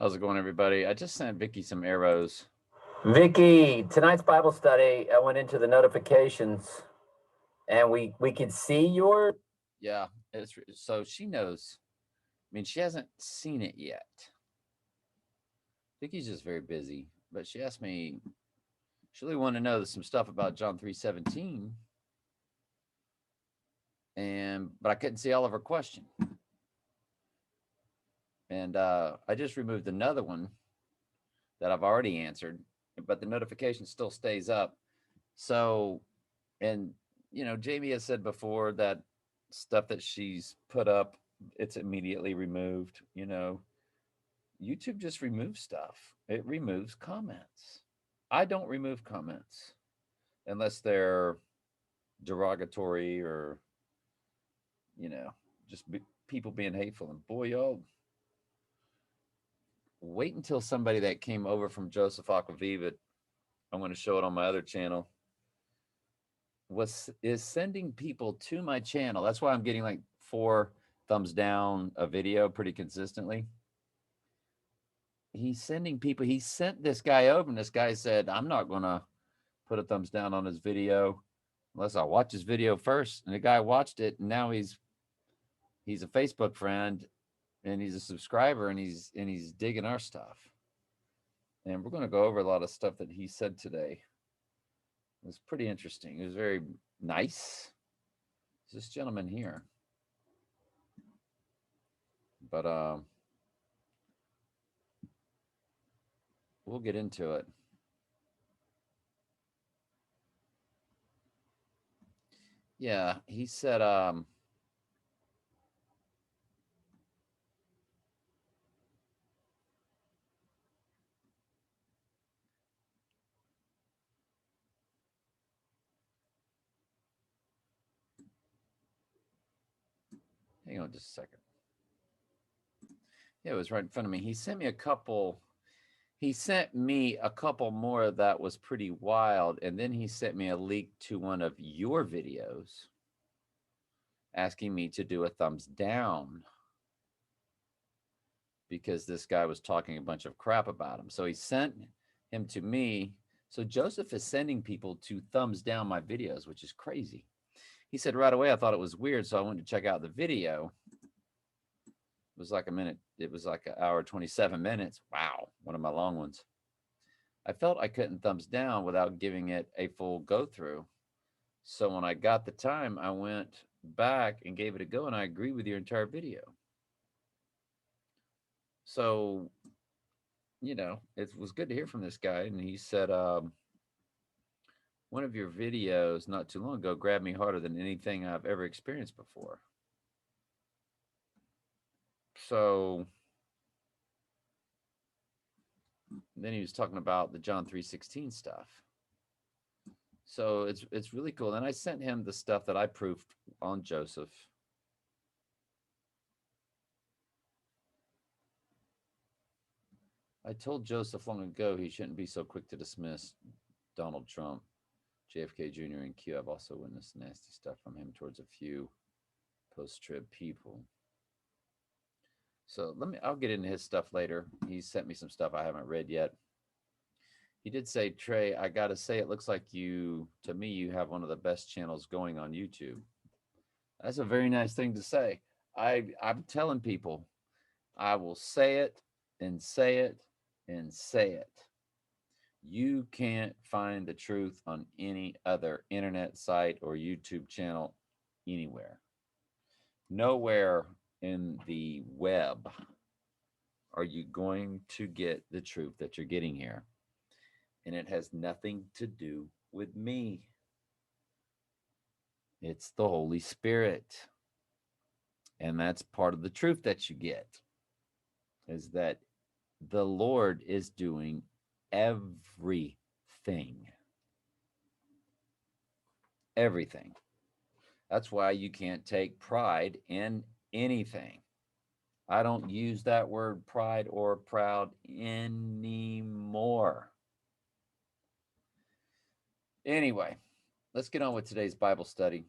How's it going, everybody? I just sent Vicky some arrows. Vicky, tonight's Bible study, I went into the notifications and we could see your. Yeah, so she knows. I mean, she hasn't seen it yet. Vicky's just very busy, but she asked me. She really wanted to know some stuff about John 3:17, and but I couldn't see all of her question, and I just removed another one that I've already answered, but the notification still stays up. So, and Jamie has said before that stuff that she's put up, it's immediately removed. YouTube just removes stuff. It removes comments. I don't remove comments unless they're derogatory or, you know, people being hateful. And boy, y'all, wait until somebody that came over from Joseph Aquaviva, I'm going to show it on my other channel, is sending people to my channel. That's why I'm getting like 4 thumbs down a video pretty consistently. He's sending people. He sent this guy over, and this guy said, I'm not going to put a thumbs down on his video unless I watch his video first. And the guy watched it, and now he's a Facebook friend and he's a subscriber, and he's digging our stuff. And we're going to go over a lot of stuff that he said today. It was pretty interesting. It was very nice. This gentleman here. But we'll get into it. Yeah, he said hang on just a second. Yeah, it was right in front of me. He sent me a couple more that was pretty wild, and then he sent me a link to one of your videos asking me to do a thumbs down because this guy was talking a bunch of crap about him. So he sent him to me. So Joseph is sending people to thumbs down my videos, which is crazy. He said right away, I thought it was weird, so I went to check out the video. It was like a minute. It was like an hour, 27 minutes. Wow, one of my long ones. I felt I couldn't thumbs down without giving it a full go through. So when I got the time, I went back and gave it a go, and I agree with your entire video. So, it was good to hear from this guy. And he said, one of your videos not too long ago grabbed me harder than anything I've ever experienced before. So then he was talking about the John 3:16 stuff. So it's really cool. And I sent him the stuff that I proofed on Joseph. I told Joseph long ago he shouldn't be so quick to dismiss Donald Trump, JFK Jr., and Q. I've also witnessed nasty stuff from him towards a few post-trib people. So I'll get into his stuff later. He sent me some stuff I haven't read yet. He did say, Trey, I got to say, it looks like to me, you have one of the best channels going on YouTube. That's a very nice thing to say. I'm telling people, I will say it and say it and say it. You can't find the truth on any other internet site or YouTube channel anywhere. Nowhere in the web are you going to get the truth that you're getting here. And it has nothing to do with me. It's the Holy Spirit. And that's part of the truth that you get, is that the Lord is doing everything. Everything. That's why you can't take pride in anything. I don't use that word pride or proud anymore. Anyway, let's get on with today's Bible study.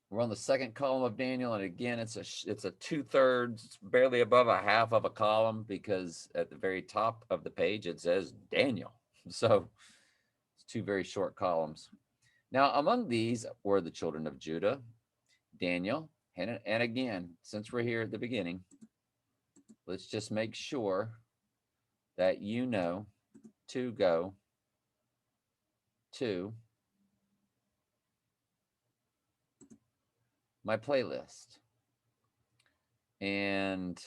We're on the second column of Daniel, and again, it's a 2/3, it's barely above a half of a column, because at the very top of the page it says Daniel. So it's two very short columns. Now, among these were the children of Judah, Daniel, and again, since we're here at the beginning, let's just make sure that you know to go to my playlist. And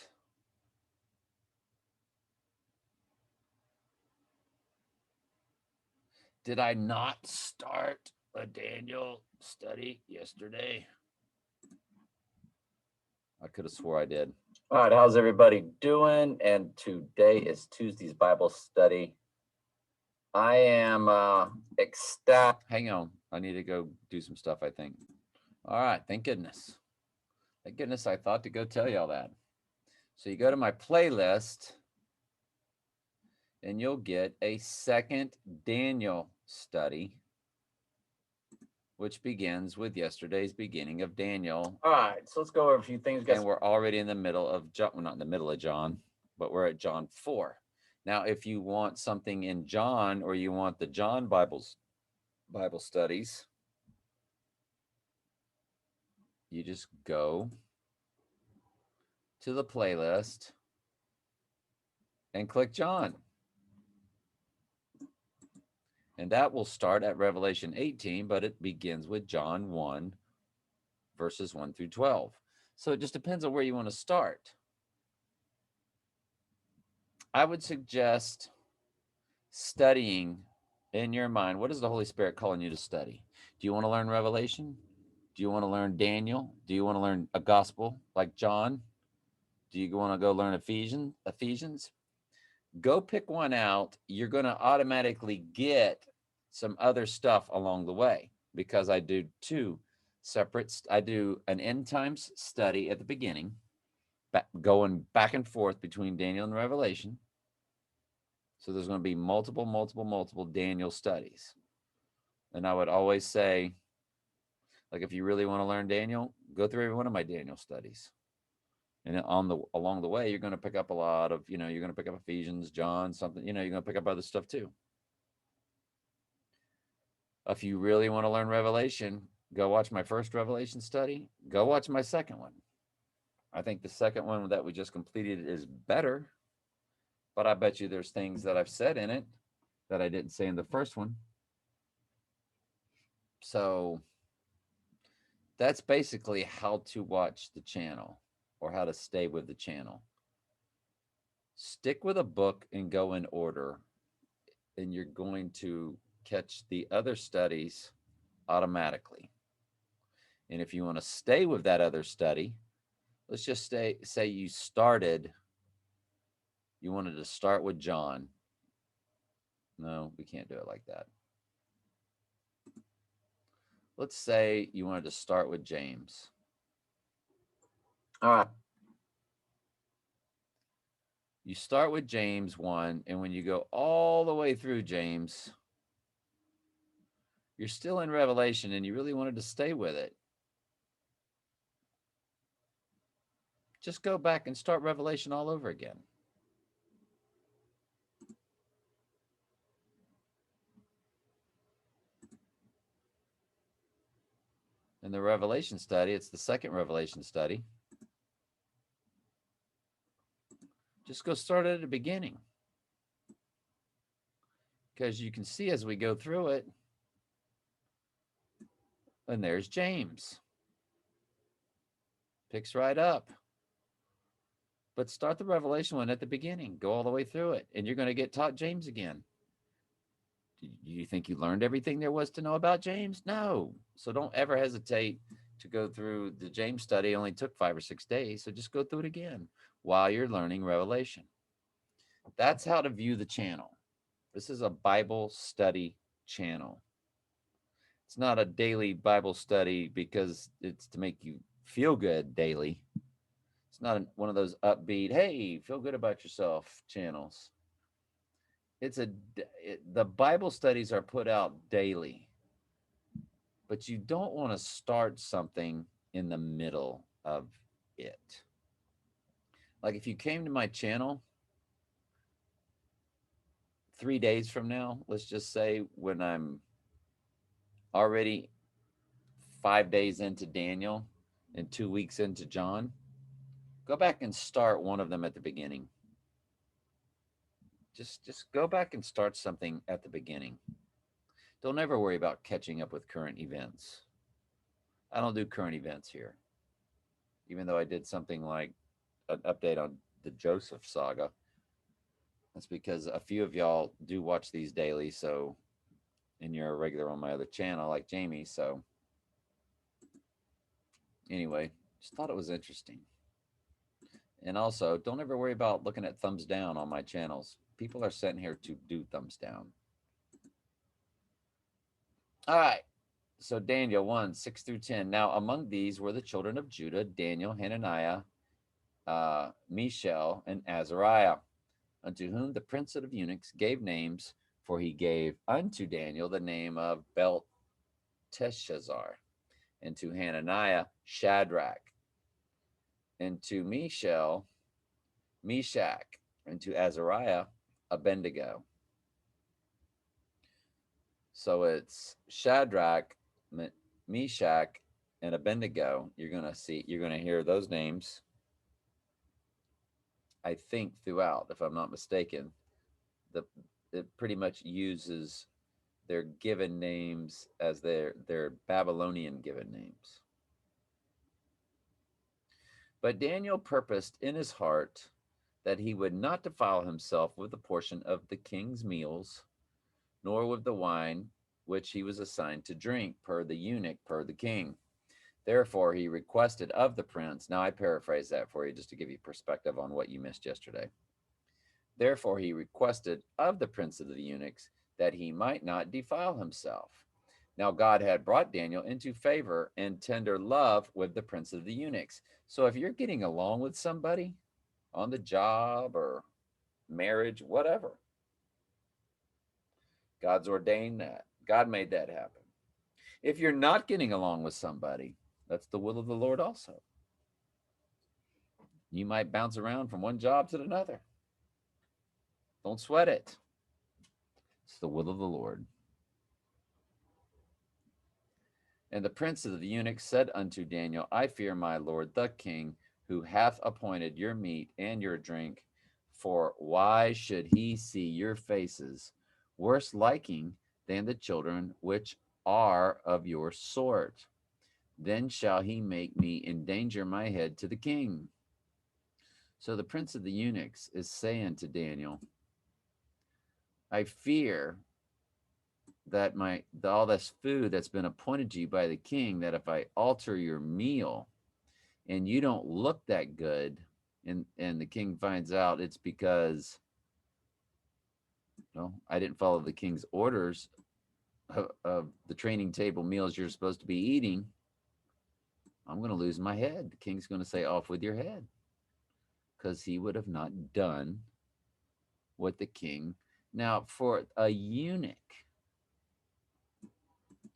did I not start a Daniel study yesterday? I could have swore I did. All right, how's everybody doing? And today is Tuesday's Bible study. I am ecstatic. Hang on, I need to go do some stuff, I think. All right, thank goodness. Thank goodness I thought to go tell y'all that. So you go to my playlist, and you'll get a second Daniel study, which begins with yesterday's beginning of Daniel. All right, so let's go over a few things. And we're already in the middle of John. Well, not in the middle of John, but we're at John 4. Now, if you want something in John, or you want the John Bible studies, you just go to the playlist and click John. And that will start at Revelation 18, but it begins with John 1, verses 1 through 12. So it just depends on where you want to start. I would suggest studying in your mind. What is the Holy Spirit calling you to study? Do you want to learn Revelation? Do you want to learn Daniel? Do you want to learn a gospel like John? Do you want to go learn Ephesians? Go pick one out. You're going to automatically get some other stuff along the way, because I do two separate. I do an end times study at the beginning, going back and forth between Daniel and Revelation. So there's going to be multiple Daniel studies. And I would always say, like, if you really want to learn Daniel, go through every one of my Daniel studies. And along the way, you're going to pick up a lot of, you're going to pick up Ephesians, John, something, you're going to pick up other stuff too. If you really want to learn Revelation, go watch my first Revelation study. Go watch my second one. I think the second one that we just completed is better, but I bet you there's things that I've said in it that I didn't say in the first one. So that's basically how to watch the channel, or how to stay with the channel. Stick with a book and go in order, and you're going to catch the other studies automatically. And if you want to stay with that other study, let's just say you wanted to start with John. No, we can't do it like that. Let's say you wanted to start with James. All right. You start with James 1, and when you go all the way through James, you're still in Revelation, and you really wanted to stay with it. Just go back and start Revelation all over again. In the Revelation study, it's the second Revelation study. Just go start at the beginning, because you can see as we go through it, and there's James. Picks right up. But start the Revelation one at the beginning. Go all the way through it, and you're going to get taught James again. Do you think you learned everything there was to know about James? No. So don't ever hesitate to go through the James study. It only took 5 or 6 days. So just go through it again while you're learning Revelation. That's how to view the channel. This is a Bible study channel. It's not a daily Bible study because it's to make you feel good daily. It's not one of those upbeat, hey, feel good about yourself channels. The Bible studies are put out daily, but you don't want to start something in the middle of it. Like if you came to my channel 3 days from now, let's just say when I'm already 5 days into Daniel and 2 weeks into John, go back and start one of them at the beginning. Just go back and start something at the beginning. Don't ever worry about catching up with current events. I don't do current events here, even though I did something like an update on the Joseph saga. That's because a few of y'all do watch these daily, so and you're a regular on my other channel like Jamie. So anyway, just thought it was interesting. And also, don't ever worry about looking at thumbs down on my channels. People are sent here to do thumbs down. All right. So Daniel 1, 6 through 10. Now among these were the children of Judah, Daniel, Hananiah, Mishael, and Azariah, unto whom the prince of the eunuchs gave names, for he gave unto Daniel the name of Belteshazzar, and to Hananiah Shadrach, and to Mishael Meshach, and to Azariah Abednego. So it's Shadrach, Meshach, and Abednego. You're going to hear those names, I think, throughout, if I'm not mistaken. It pretty much uses their given names as their Babylonian given names. But Daniel purposed in his heart that he would not defile himself with a portion of the king's meals, nor with the wine which he was assigned to drink, per the eunuch, per the king. Therefore he requested of the prince. Now I paraphrase that for you just to give you perspective on what you missed yesterday. Therefore he requested of the prince of the eunuchs that he might not defile himself. Now God had brought Daniel into favor and tender love with the prince of the eunuchs. So if you're getting along with somebody on the job or marriage, whatever, God's ordained that. God made that happen. If you're not getting along with somebody, that's the will of the Lord also. You might bounce around from one job to another. Don't sweat it. It's the will of the Lord. And the prince of the eunuchs said unto Daniel, I fear my lord the king, who hath appointed your meat and your drink. For why should he see your faces worse liking than the children which are of your sort? Then shall he make me endanger my head to the king. So the prince of the eunuchs is saying to Daniel, I fear that all this food that's been appointed to you by the king, that if I alter your meal and you don't look that good, and the king finds out it's because I didn't follow the king's orders of the training table meals you're supposed to be eating, I'm going to lose my head. The king's going to say, off with your head, because he would have not done what the king. Now, for a eunuch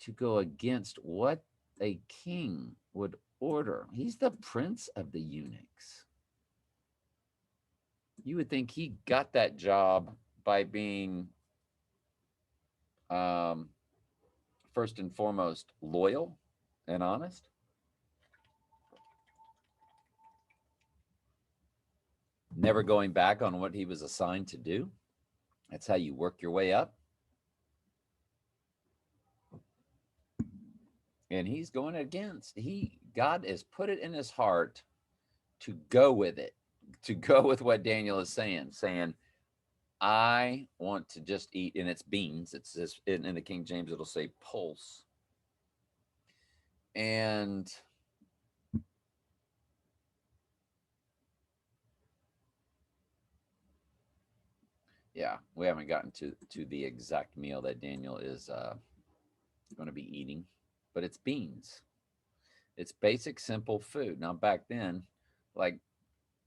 to go against what a king would order, he's the prince of the eunuchs. You would think he got that job by being, first and foremost, loyal and honest. Never going back on what he was assigned to do. That's how you work your way up. And he's going against. God has put it in his heart to go with it, to go with what Daniel is saying, I want to just eat, and it's beans. It says in the King James, it'll say pulse. And yeah, we haven't gotten to the exact meal that Daniel is going to be eating, but it's beans. It's basic, simple food. Now, back then, like,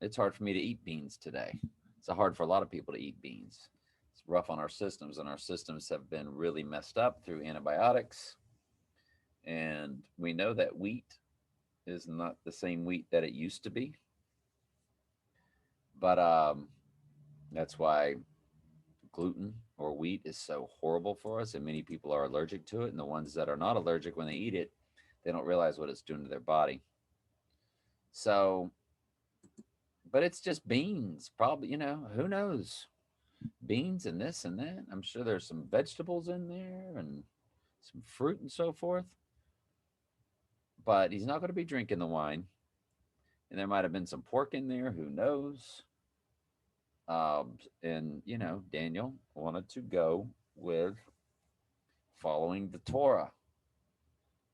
it's hard for me to eat beans today. It's hard for a lot of people to eat beans. It's rough on our systems, and our systems have been really messed up through antibiotics. And we know that wheat is not the same wheat that it used to be. But that's why gluten or wheat is so horrible for us, and many people are allergic to it. And the ones that are not allergic, when they eat it, they don't realize what it's doing to their body. So, but it's just beans, probably, who knows? Beans and this and that. I'm sure there's some vegetables in there and some fruit and so forth. But he's not going to be drinking the wine. And there might have been some pork in there. Who knows? And, Daniel wanted to go with following the Torah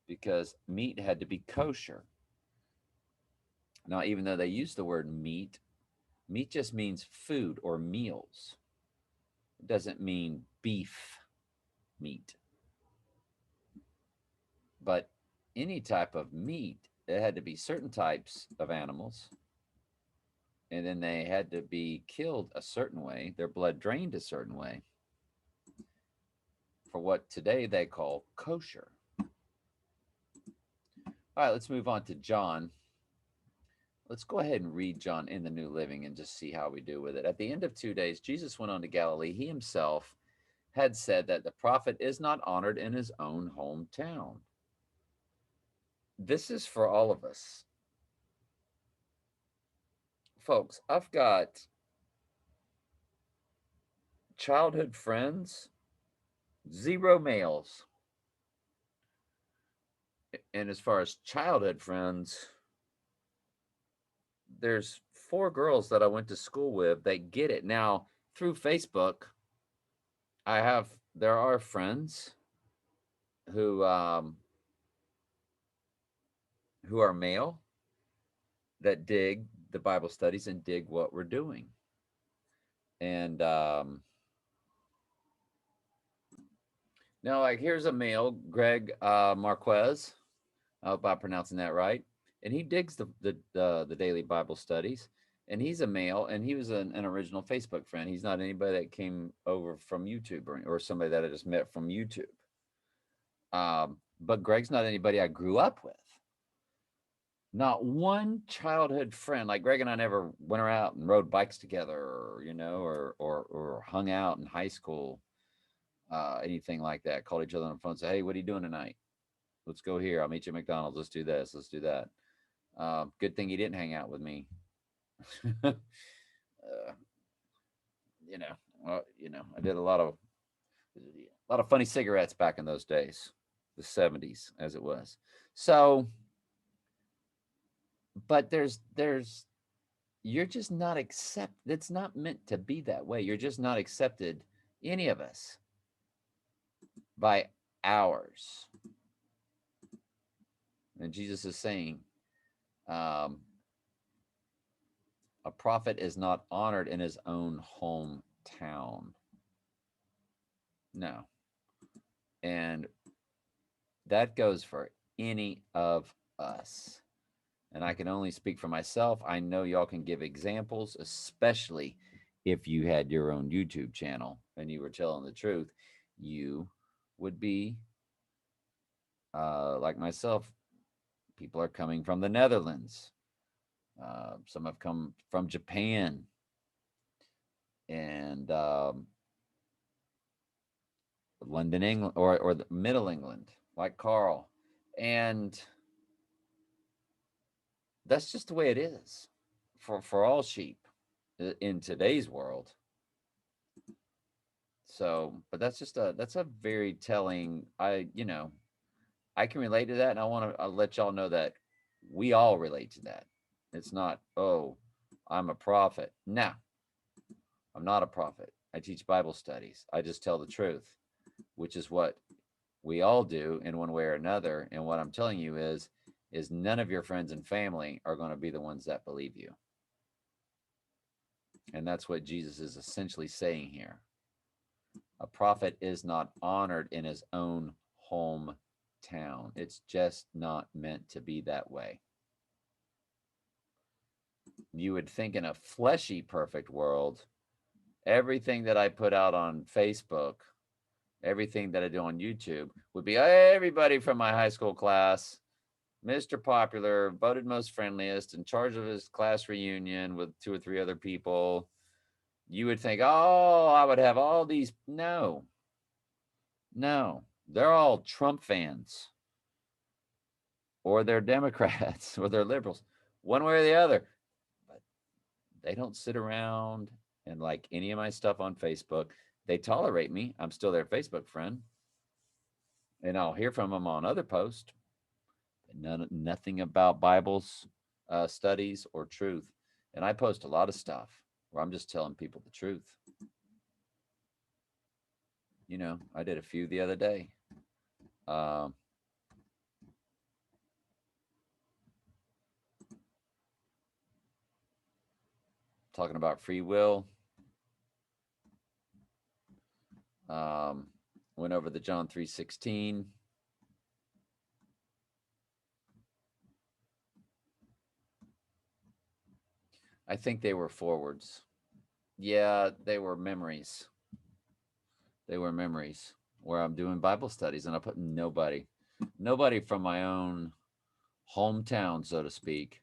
because meat had to be kosher. Now, even though they use the word meat, meat just means food or meals. It doesn't mean beef meat. But any type of meat, it had to be certain types of animals. And then they had to be killed a certain way, their blood drained a certain way for what today they call kosher. All right, let's move on to John. Let's go ahead and read John in the New Living and just see how we do with it. At the end of 2 days, Jesus went on to Galilee. He himself had said that the prophet is not honored in his own hometown. This is for all of us. Folks, I've got childhood friends, 0 males. And as far as childhood friends, there's 4 girls that I went to school with. They get it. Now, through Facebook, there are friends who are male that dig the Bible studies and dig what we're doing. And now, like, here's a male, Greg Marquez. I hope I'm pronouncing that right. And he digs the daily Bible studies. And he's a male, and he was an original Facebook friend. He's not anybody that came over from YouTube or somebody that I just met from YouTube. But Greg's not anybody I grew up with. Not one childhood friend. Like, Greg and I never went out and rode bikes together, or hung out in high school, anything like that. Called each other on the phone and said, "Hey, what are you doing tonight? Let's go here. I'll meet you at McDonald's. Let's do this. Let's do that." Good thing he didn't hang out with me. I did a lot of funny cigarettes back in those days, the 70s as it was. So, but you're just not accepted. It's not meant to be that way. You're just not accepted, any of us, by ours. And Jesus is saying, a prophet is not honored in his own hometown. No. And that goes for any of us. And I can only speak for myself. I know y'all can give examples, especially if you had your own YouTube channel and you were telling the truth. You would be like myself. People are coming from the Netherlands. Some have come from Japan and London, England, or the Middle England, like Carl. And that's just the way it is for all sheep in today's world. So, but that's a very telling. I can relate to that, and I want to let y'all know that we all relate to that. It's not, oh, I'm a prophet. No, I'm not a prophet. I teach Bible studies. I just tell the truth, which is what we all do in one way or another. And what I'm telling you is none of your friends and family are going to be the ones that believe you. And that's what Jesus is essentially saying here. A prophet is not honored in his own hometown. It's just not meant to be that way. You would think in a fleshy, perfect world, everything that I put out on Facebook, everything that I do on YouTube would be everybody from my high school class, Mr. Popular, voted most friendliest, in charge of his class reunion with 2 or 3 other people. You would think, oh, I would have all these. No, no, they're all Trump fans, or they're Democrats, or they're liberals, one way or the other. But they don't sit around and like any of my stuff on Facebook. They tolerate me. I'm still their Facebook friend, and I'll hear from them on other posts. Nothing about Bibles, studies, or truth. And I post a lot of stuff where I'm just telling people the truth. I did a few the other day. Talking about free will. Went over the John 3:16. I think they were forwards. Yeah, they were memories. They were memories where I'm doing Bible studies and I put nobody from my own hometown, so to speak.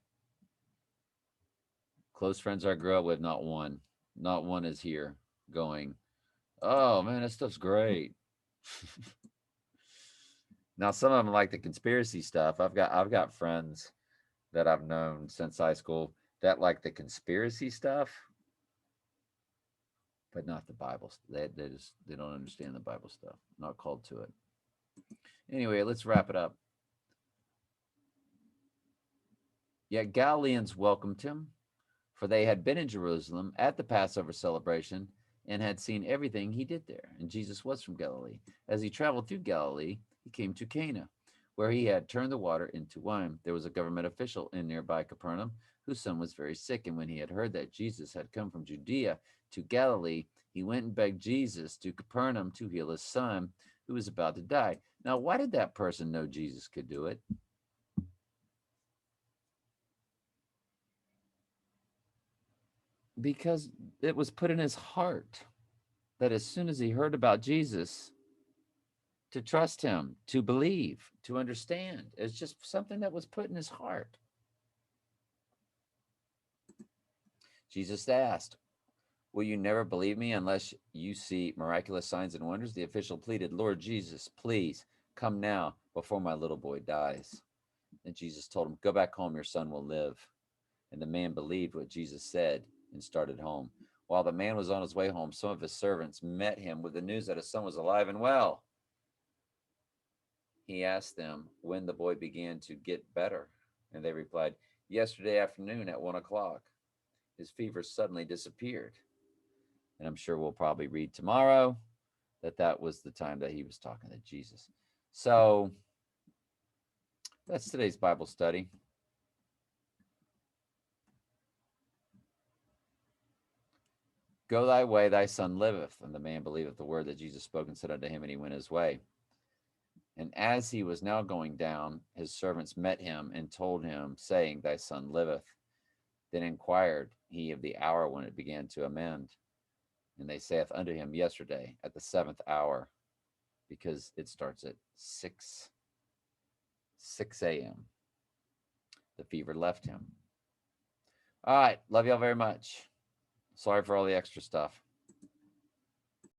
Close friends I grew up with, not one. Not one is here going, oh man, that stuff's great. Now some of them like the conspiracy stuff. I've got friends that I've known since high school that like the conspiracy stuff, but not the Bible. They don't understand the Bible stuff. Not called to it. Anyway, let's wrap it up. Yet Galileans welcomed him, for they had been in Jerusalem at the Passover celebration and had seen everything he did there. And Jesus was from Galilee. As he traveled through Galilee, he came to Cana, where he had turned the water into wine. There was a government official in nearby Capernaum whose son was very sick. And when he had heard that Jesus had come from Judea to Galilee, he went and begged Jesus to Capernaum to heal his son, who was about to die. Now, why did that person know Jesus could do it? Because it was put in his heart that as soon as he heard about Jesus, to trust him, to believe, to understand. It's just something that was put in his heart. Jesus asked, will you never believe me unless you see miraculous signs and wonders? The official pleaded, Lord Jesus, please come now before my little boy dies. And Jesus told him, go back home, your son will live. And the man believed what Jesus said and started home. While the man was on his way home, some of his servants met him with the news that his son was alive and well. He asked them when the boy began to get better, and they replied, yesterday afternoon at 1 o'clock. His fever suddenly disappeared. And I'm sure we'll probably read tomorrow that was the time that he was talking to Jesus. So that's today's Bible study. Go thy way, thy son liveth. And the man believeth the word that Jesus spoke and said unto him, and he went his way. And as he was now going down, his servants met him and told him, saying, thy son liveth. Then inquired he of the hour when it began to amend. And they saith unto him, yesterday at the 7th hour, because it starts at 6 a.m. The fever left him. All right. Love y'all very much. Sorry for all the extra stuff.